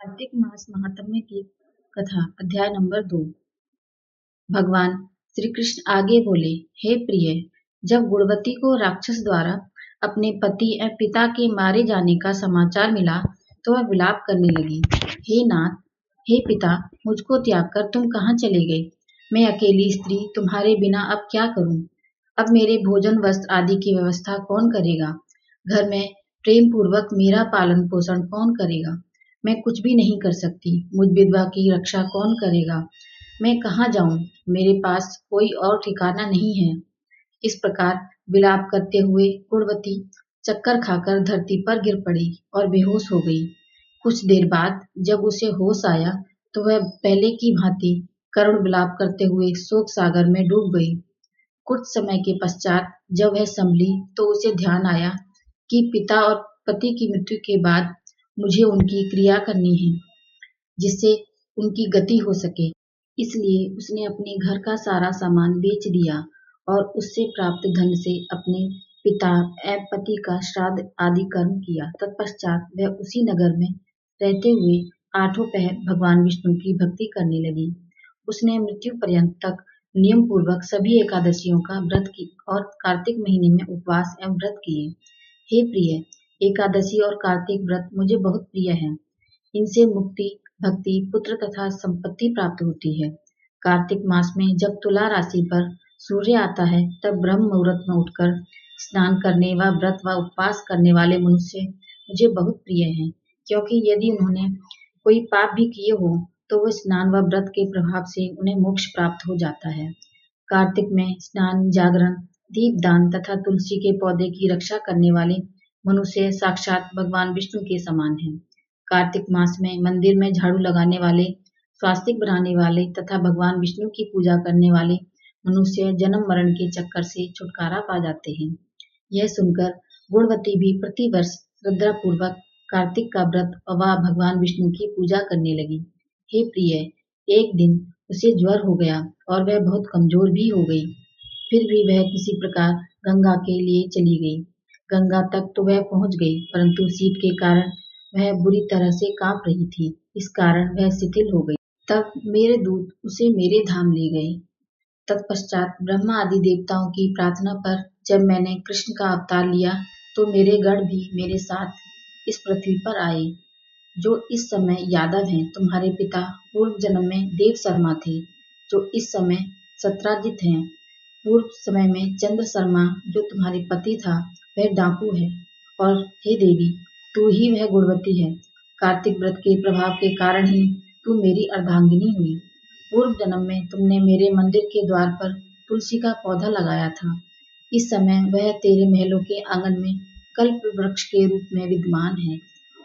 कार्तिक मास महात्म्य की कथा अध्याय नंबर 2। भगवान श्री कृष्ण आगे बोले, हे प्रिय, जब गुणवती को राक्षस द्वारा अपने पति एवं पिता के मारे जाने का समाचार मिला तो वह विलाप करने लगी। हे नाथ, हे पिता, मुझको त्याग कर तुम कहाँ चले गए? मैं अकेली स्त्री तुम्हारे बिना अब क्या करूं? अब मेरे भोजन वस्त्र आदि की व्यवस्था कौन करेगा? घर में प्रेम पूर्वक मेरा पालन पोषण कौन करेगा? मैं कुछ भी नहीं कर सकती। मुझ विधवा की रक्षा कौन करेगा? मैं कहाँ जाऊं? मेरे पास कोई और ठिकाना नहीं है। इस प्रकार विलाप करते हुए गुणवती चक्कर खाकर धरती पर गिर पड़ी और बेहोश हो गई। कुछ देर बाद जब उसे होश आया तो वह पहले की भांति करुण विलाप करते हुए शोक सागर में डूब गई। कुछ समय के पश्चात जब वह संभली तो उसे ध्यान आया कि पिता और पति की मृत्यु के बाद मुझे उनकी क्रिया करनी है जिससे उनकी गति हो सके। इसलिए उसने अपने घर का सारा सामान बेच दिया और उससे प्राप्त धन से अपने पिता एवं पति का श्राद्ध आदि कर्म किया। तत्पश्चात वह उसी नगर में रहते हुए आठों पहर भगवान विष्णु की भक्ति करने लगी। उसने मृत्यु पर्यंत तक नियम पूर्वक सभी एकादशियों का व्रत की और कार्तिक महीने में उपवास एवं व्रत किए। हे प्रिय, एकादशी और कार्तिक व्रत मुझे बहुत प्रिय है। इनसे मुक्ति, भक्ति, पुत्र तथा संपत्ति प्राप्त होती है। कार्तिक मास में जब तुला राशि पर सूर्य आता है तब ब्रह्म मुहूर्त में उठकर स्नान करने व व्रत व उपवास करने वाले मनुष्य मुझे बहुत प्रिय हैं, क्योंकि यदि उन्होंने कोई पाप भी किए हो तो वह स्नान व व्रत के प्रभाव से उन्हें मोक्ष प्राप्त हो जाता है। कार्तिक में स्नान, जागरण, दीपदान तथा तुलसी के पौधे की रक्षा करने वाले मनुष्य साक्षात भगवान विष्णु के समान हैं। कार्तिक मास में मंदिर में झाड़ू लगाने वाले, स्वास्तिक बनाने वाले तथा भगवान विष्णु की पूजा करने वाले मनुष्य जन्म मरण के चक्कर से छुटकारा पा जाते हैं। यह सुनकर गुणवती भी प्रतिवर्ष श्रद्धापूर्वक कार्तिक का व्रत व भगवान विष्णु की पूजा करने लगी। हे प्रिय, एक दिन उसे ज्वर हो गया और वह बहुत कमजोर भी हो गई। फिर भी वह किसी प्रकार गंगा के लिए चली गई। गंगा तक तो वह पहुंच गई, परंतु शीत के कारण वह बुरी तरह से कांप रही थी। इस कारण वह शिथिल हो गई। तब मेरे दूत उसे मेरे धाम ले गए। तत्पश्चात ब्रह्मा आदि देवताओं की प्रार्थना पर जब मैंने कृष्ण का अवतार लिया तो मेरे गण भी मेरे साथ इस पृथ्वी पर आए। जो इस समय यादव हैं, तुम्हारे पिता पूर्व जन्म में देव शर्मा थे, जो इस समय सत्राजित हैं। पूर्व समय में चंद्र शर्मा जो तुम्हारे पति था वह डाकू है, और हे देवी, तू ही वह गुणवती है। कार्तिक व्रत के प्रभाव के कारण ही तू मेरी अर्धांगिनी हुई। पूर्व जन्म में तुमने मेरे मंदिर के द्वार पर तुलसी का पौधा लगाया था। इस समय वह तेरे महलों के आंगन में कल्प वृक्ष के रूप में विद्यमान है।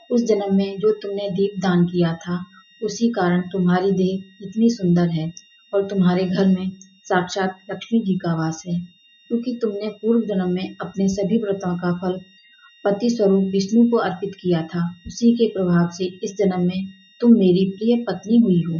उस जन्म में जो तुमने दीप दान किया था, उसी कारण तुम्हारी देह इतनी सुंदर है और तुम्हारे घर में साक्षात लक्ष्मी जी का वास है, क्योंकि तुमने पूर्व जन्म में अपने सभी व्रतों का फल पति स्वरूप विष्णु को अर्पित किया था। उसी के प्रभाव से इस जन्म में तुम मेरी प्रिय पत्नी हुई हो।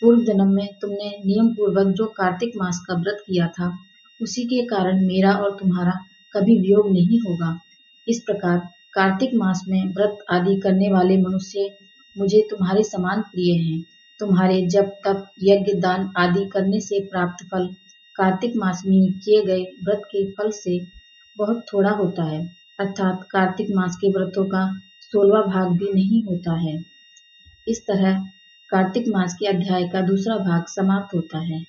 पूर्व जन्म में तुमने नियम पूर्वक जो कार्तिक मास का व्रत किया था, उसी के कारण मेरा और तुम्हारा कभी वियोग नहीं होगा। इस प्रकार कार्तिक मास में व्रत आदि करने वाले मनुष्य मुझे तुम्हारे समान प्रिय हैं। तुम्हारे जप तप यज्ञ दान आदि करने से प्राप्त फल कार्तिक मास में किए गए व्रत के फल से बहुत थोड़ा होता है, अर्थात कार्तिक मास के व्रतों का 16वां भाग भी नहीं होता है। इस तरह कार्तिक मास के अध्याय का दूसरा भाग समाप्त होता है।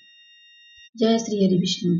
जय श्री हरि विष्णु।